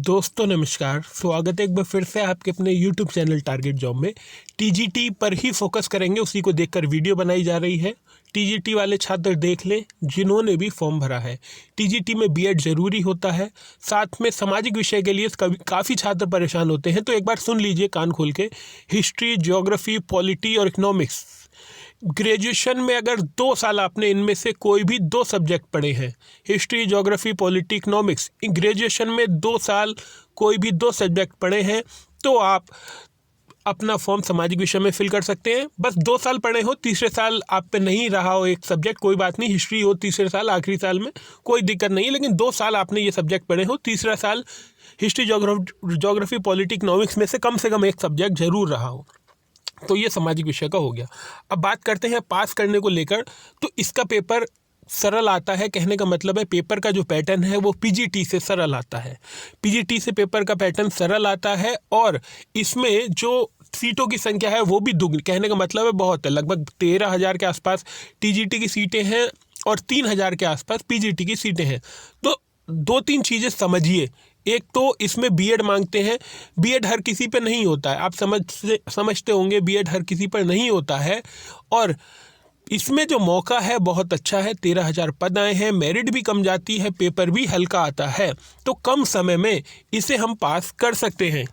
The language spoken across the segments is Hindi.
दोस्तों नमस्कार, स्वागत है एक बार फिर से आपके अपने YouTube चैनल टारगेट जॉब में। टीजीटी पर ही फोकस करेंगे, उसी को देखकर वीडियो बनाई जा रही है। टीजीटी वाले छात्र देख लें जिन्होंने भी फॉर्म भरा है। टीजीटी में बीएड ज़रूरी होता है, साथ में सामाजिक विषय के लिए काफ़ी छात्र परेशान होते हैं, तो एक बार सुन लीजिए कान खोल के। हिस्ट्री, ज्योग्राफी, पॉलिटी और इकोनॉमिक्स, ग्रेजुएशन में अगर 2 साल आपने इनमें से कोई भी 2 सब्जेक्ट पढ़े हैं, history, geography, polity, economics, graduation में 2 साल कोई भी 2 सब्जेक्ट पढ़े हैं, तो आप अपना फॉर्म सामाजिक विषय में फिल कर सकते हैं। बस 2 साल पढ़े हो, तीसरे साल आप पे नहीं रहा हो एक सब्जेक्ट, कोई बात नहीं। हिस्ट्री हो तीसरे साल, आखिरी साल में कोई दिक्कत नहीं है, लेकिन 2 साल आपने ये सब्जेक्ट पढ़े हो, तीसरा साल हिस्ट्री, ज्योग्राफी, पॉलिटी, इकोनॉमिक्स में से कम एक सब्जेक्ट जरूर रहा हो, तो ये सामाजिक विषय का हो गया। अब बात करते हैं पास करने को लेकर। तो इसका पेपर सरल आता है, कहने का मतलब है पेपर का जो पैटर्न है वो पीजीटी से सरल आता है। पीजीटी से पेपर का पैटर्न सरल आता है और इसमें जो सीटों की संख्या है वो भी दुगनी, कहने का मतलब है बहुत है। लगभग 13,000 के आसपास टीजीटी की सीटें हैं और 3,000 के आसपास पीजीटी की सीटें हैं। तो 2-3 चीज़ें समझिए। एक तो इसमें बीएड मांगते हैं, बीएड हर किसी पे नहीं होता है, आप समझते होंगे बीएड हर किसी पर नहीं होता है। और इसमें जो मौका है बहुत अच्छा है, 13,000 पद आए हैं, मेरिट भी कम जाती है, पेपर भी हल्का आता है, तो कम समय में इसे हम पास कर सकते हैं।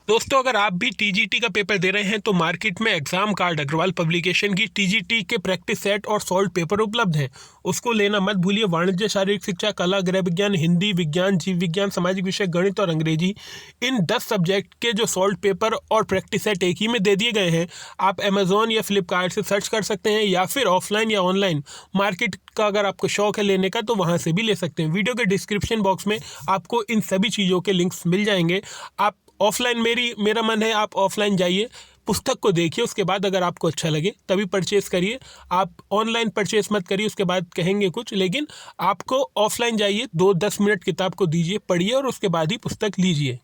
दोस्तों अगर आप भी टीजीटी का पेपर दे रहे हैं तो मार्केट में एग्जाम कार्ड अग्रवाल पब्लिकेशन की टीजीटी के प्रैक्टिस सेट और सॉल्व पेपर उपलब्ध हैं, उसको लेना मत भूलिए। वाणिज्य, शारीरिक शिक्षा, कला, गृह विज्ञान, हिंदी, विज्ञान, जीव विज्ञान, सामाजिक विषय, गणित और अंग्रेजी, इन 10 सब्जेक्ट के जो सॉल्व पेपर और प्रैक्टिस सेट एक ही में दे दिए गए हैं। आप अमेजोन या फ्लिपकार्ट से सर्च कर सकते हैं, या फिर ऑफलाइन या ऑनलाइन मार्केट का अगर आपको शौक है लेने का तो वहाँ से भी ले सकते हैं। वीडियो के डिस्क्रिप्शन बॉक्स में आपको इन सभी चीज़ों के लिंक्स मिल जाएंगे। आप ऑफलाइन, मेरा मन है आप ऑफलाइन जाइए, पुस्तक को देखिए, उसके बाद अगर आपको अच्छा लगे तभी परचेस करिए। आप ऑनलाइन परचेस मत करिए, उसके बाद कहेंगे कुछ, लेकिन आपको ऑफलाइन जाइए, 2-10 मिनट किताब को दीजिए, पढ़िए और उसके बाद ही पुस्तक लीजिए।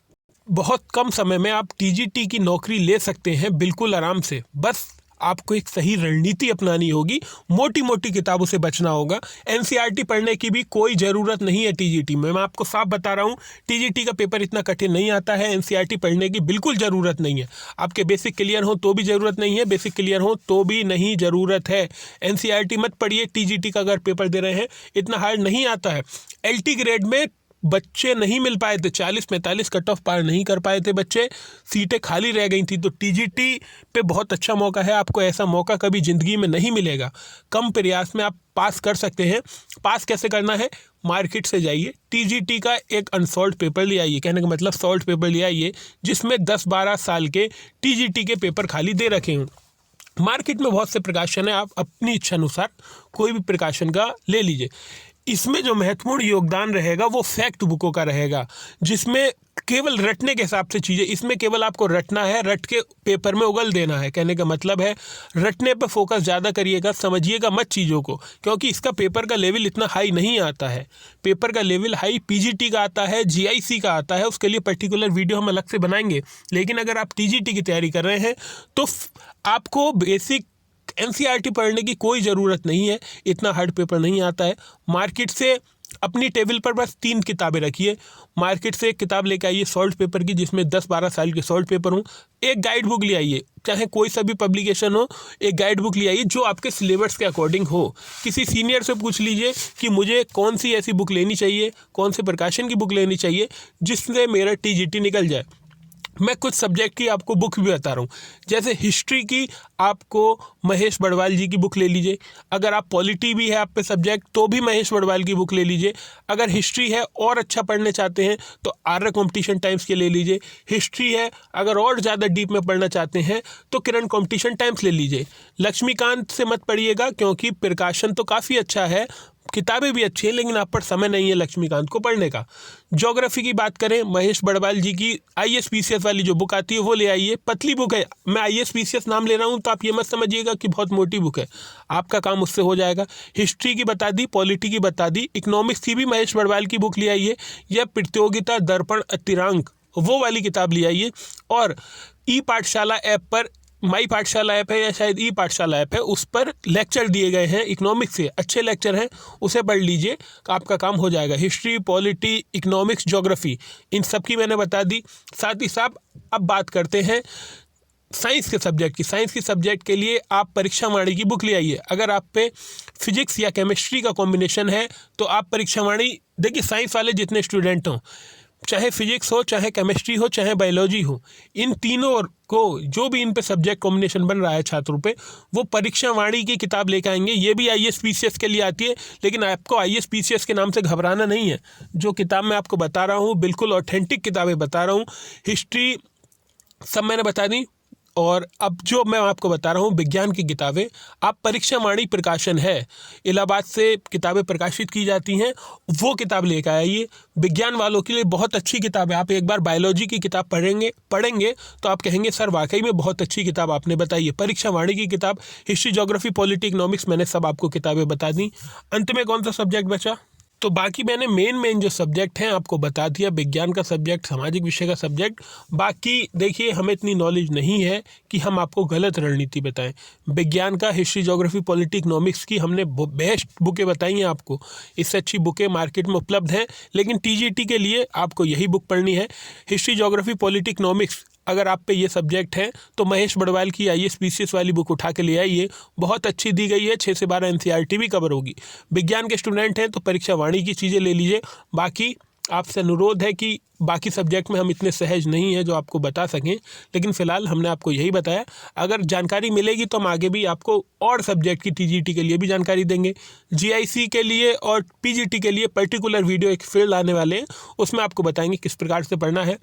बहुत कम समय में आप टीजीटी की नौकरी ले सकते हैं बिल्कुल आराम से। बस आपको एक सही रणनीति अपनानी होगी, मोटी मोटी किताबों से बचना होगा। एनसीईआरटी पढ़ने की भी कोई ज़रूरत नहीं है टीजीटी में, मैं आपको साफ बता रहा हूँ। टीजीटी का पेपर इतना कठिन नहीं आता है, एनसीईआरटी पढ़ने की बिल्कुल ज़रूरत नहीं है। आपके बेसिक क्लियर हो तो भी ज़रूरत नहीं है, बेसिक क्लियर हो तो भी नहीं ज़रूरत है। एनसीईआरटी मत पढ़िए, टीजीटी का अगर पेपर दे रहे हैं इतना हार्ड नहीं आता है। एलटी ग्रेड में बच्चे नहीं मिल पाए थे, 40-45 कट ऑफ पार नहीं कर पाए थे बच्चे, सीटें खाली रह गई थी। तो टीजीटी पे बहुत अच्छा मौका है, आपको ऐसा मौका कभी ज़िंदगी में नहीं मिलेगा। कम प्रयास में आप पास कर सकते हैं। पास कैसे करना है? मार्केट से जाइए, टीजीटी का एक अनसॉल्व पेपर ले आइए, कहने का मतलब सॉल्व पेपर ले आइए जिसमें 10-12 साल के टीजीटी के पेपर खाली दे रखे हों। मार्केट में बहुत से प्रकाशन है, आप अपनी इच्छा अनुसार कोई भी प्रकाशन का ले लीजिए। इसमें जो महत्वपूर्ण योगदान रहेगा वो फैक्ट बुकों का रहेगा, जिसमें केवल रटने के हिसाब से चीज़ें, इसमें केवल आपको रटना है, रट के पेपर में उगल देना है। कहने का मतलब है रटने पर फोकस ज़्यादा करिएगा, समझिएगा मत चीज़ों को, क्योंकि इसका पेपर का लेवल इतना हाई नहीं आता है। पेपर का लेवल हाई पीजीटी का आता है, जीआईसी का आता है, उसके लिए पर्टिकुलर वीडियो हम अलग से बनाएंगे। लेकिन अगर आप टीजीटी की तैयारी कर रहे हैं तो आपको बेसिक एनसीईआरटी पढ़ने की कोई ज़रूरत नहीं है, इतना हार्ड पेपर नहीं आता है। मार्केट से अपनी टेबल पर बस 3 किताबें रखिए, मार्केट से एक किताब लेके आइए सॉल्व पेपर की, जिसमें 10-12 साल के सॉल्व पेपर हों। एक गाइड बुक ले आइए, चाहे कोई सा भी पब्लिकेशन हो, एक गाइड बुक ले आइए जो आपके सिलेबस के अकॉर्डिंग हो। किसी सीनियर से पूछ लीजिए कि मुझे कौन सी ऐसी बुक लेनी चाहिए, कौन से प्रकाशन की बुक लेनी चाहिए जिससे मेरा टीजीटी निकल जाए। मैं कुछ सब्जेक्ट की आपको बुक भी बता रहा हूँ, जैसे हिस्ट्री की आपको महेश बड़वाल जी की बुक ले लीजिए। अगर आप पॉलिटी भी है आप पे सब्जेक्ट तो भी महेश बड़वाल की बुक ले लीजिए। अगर हिस्ट्री है और अच्छा पढ़ने चाहते हैं तो आर्य कॉम्पिटिशन टाइम्स के ले लीजिए। हिस्ट्री है अगर और ज़्यादा डीप में पढ़ना चाहते हैं तो किरण कॉम्पिटिशन टाइम्स ले लीजिए। लक्ष्मीकांत से मत पढ़िएगा क्योंकि प्रकाशन तो काफ़ी अच्छा है, किताबें भी अच्छी हैं, लेकिन आप पर समय नहीं है लक्ष्मीकांत को पढ़ने का। ज्योग्राफी की बात करें, महेश बड़वाल जी की आईएसपीसीएस वाली जो बुक आती है वो ले आइए। पतली बुक है, मैं आईएसपीसीएस नाम ले रहा हूँ तो आप ये मत समझिएगा कि बहुत मोटी बुक है, आपका काम उससे हो जाएगा। हिस्ट्री की बता दी, पॉलिटी की बता दी, इकोनॉमिक्स की भी महेश बड़वाल की बुक ले आइए, या प्रतियोगिता दर्पण अतिरांक वो वाली किताब ले आइए। और ई पाठशाला ऐप पर माई पाठशाला ऐप है या शायद ई पाठशाला ऐप है, उस पर लेक्चर दिए गए हैं इकोनॉमिक्स से, अच्छे लेक्चर हैं, उसे पढ़ लीजिए, आपका काम हो जाएगा। हिस्ट्री, पॉलिटी, इकोनॉमिक्स, ज्योग्राफी, इन सब की मैंने बता दी। साथ ही साथ अब बात करते हैं साइंस के सब्जेक्ट की। साइंस के सब्जेक्ट के लिए आप परीक्षा वाणी की बुक ले आइए। अगर आप पे फिजिक्स या केमिस्ट्री का कॉम्बिनेशन है तो आप परीक्षा वाणी, देखिए साइंस वाले जितने स्टूडेंट हों, चाहे फिजिक्स हो, चाहे केमिस्ट्री हो, चाहे बायोलॉजी हो, इन तीनों को जो भी इन पे सब्जेक्ट कॉम्बिनेशन बन रहा है छात्रों पे, वो परीक्षा वाणी की किताब लेकर आएंगे। ये भी IAS PCS के लिए आती है, लेकिन आपको IAS PCS के नाम से घबराना नहीं है। जो किताब मैं आपको बता रहा हूँ बिल्कुल ऑथेंटिक किताबें बता रहा हूँ। हिस्ट्री सब मैंने बता दी, और अब जो मैं आपको बता रहा हूँ विज्ञान की किताबें, आप परीक्षा वाणी प्रकाशन है, इलाहाबाद से किताबें प्रकाशित की जाती हैं, वो किताब लेकर आइए। विज्ञान वालों के लिए बहुत अच्छी किताब है। आप एक बार बायोलॉजी की किताब पढ़ेंगे तो आप कहेंगे सर वाकई में बहुत अच्छी किताब आपने बताई है। परीक्षा वाणी की किताब, हिस्ट्री, ज्योग्राफी, पॉलिटी, इकोनॉमिक्स, मैंने सब आपको किताबें बता दी। अंत में कौन सा सब्जेक्ट बचा? तो बाकी मैंने मेन जो सब्जेक्ट हैं आपको बता दिया। विज्ञान का सब्जेक्ट, सामाजिक विषय का सब्जेक्ट। बाकी देखिए हमें इतनी नॉलेज नहीं है कि हम आपको गलत रणनीति बताएं। विज्ञान का हिस्ट्री, ज्योग्राफी, पॉलिटी, इकोनॉमिक्स की हमने बेस्ट बुकें बताई हैं आपको। इससे अच्छी बुकें मार्केट में उपलब्ध हैं, लेकिन TGT के लिए आपको यही बुक पढ़नी है। हिस्ट्री, ज्योग्राफी, पॉलिटी, इकोनॉमिक्स अगर आप पे ये सब्जेक्ट है तो महेश बड़वाल की IAS PCS वाली बुक उठा के ले आइए, बहुत अच्छी दी गई है। 6 से 12 NCERT भी कवर होगी। विज्ञान के स्टूडेंट हैं तो परीक्षा वाणी की चीज़ें ले लीजिए। बाकी आपसे अनुरोध है कि बाकी सब्जेक्ट में हम इतने सहज नहीं हैं जो आपको बता सकें, लेकिन फ़िलहाल हमने आपको यही बताया। अगर जानकारी मिलेगी तो हम आगे भी आपको और सब्जेक्ट की TGT के लिए भी जानकारी देंगे। GIC के लिए और PGT के लिए पर्टिकुलर वीडियो एक फील्ड आने वाले हैं, उसमें आपको बताएंगे किस प्रकार से पढ़ना है।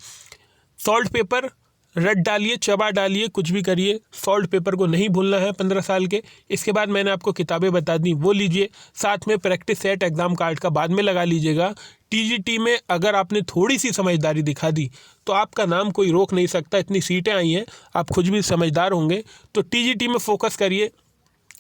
सॉल्ट पेपर रट डालिए, चबा डालिए, कुछ भी करिए, सॉल्ट पेपर को नहीं भूलना है 15 साल के। इसके बाद मैंने आपको किताबें बता दी, वो लीजिए। साथ में प्रैक्टिस सेट एग्ज़ाम कार्ड का बाद में लगा लीजिएगा। TGT में अगर आपने थोड़ी सी समझदारी दिखा दी तो आपका नाम कोई रोक नहीं सकता। इतनी सीटें आई हैं, आप खुद भी समझदार होंगे। तो TGT में फोकस करिए,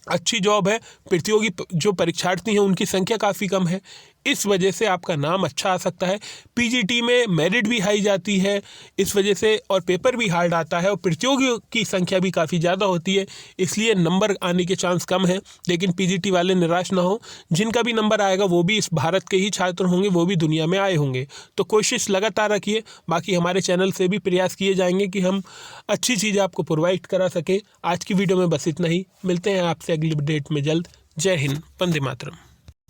अच्छी जॉब है। प्रतियोगी जो परीक्षार्थी हैं उनकी संख्या काफ़ी कम है, इस वजह से आपका नाम अच्छा आ सकता है। PGT में मेरिट भी हाई जाती है इस वजह से, और पेपर भी हार्ड आता है, और प्रतियोगियों की संख्या भी काफ़ी ज़्यादा होती है, इसलिए नंबर आने के चांस कम है। लेकिन PGT वाले निराश ना हो, जिनका भी नंबर आएगा वो भी इस भारत के ही छात्र होंगे, वो भी दुनिया में आए होंगे। तो कोशिश लगातार रखिए। बाकी हमारे चैनल से भी प्रयास किए जाएंगे कि हम अच्छी चीज़ें आपको प्रोवाइड करा सकें। आज की वीडियो में बस इतना ही, मिलते हैं आपसे अगली डेट में जल्द। जय हिंद, वंदे मातरम।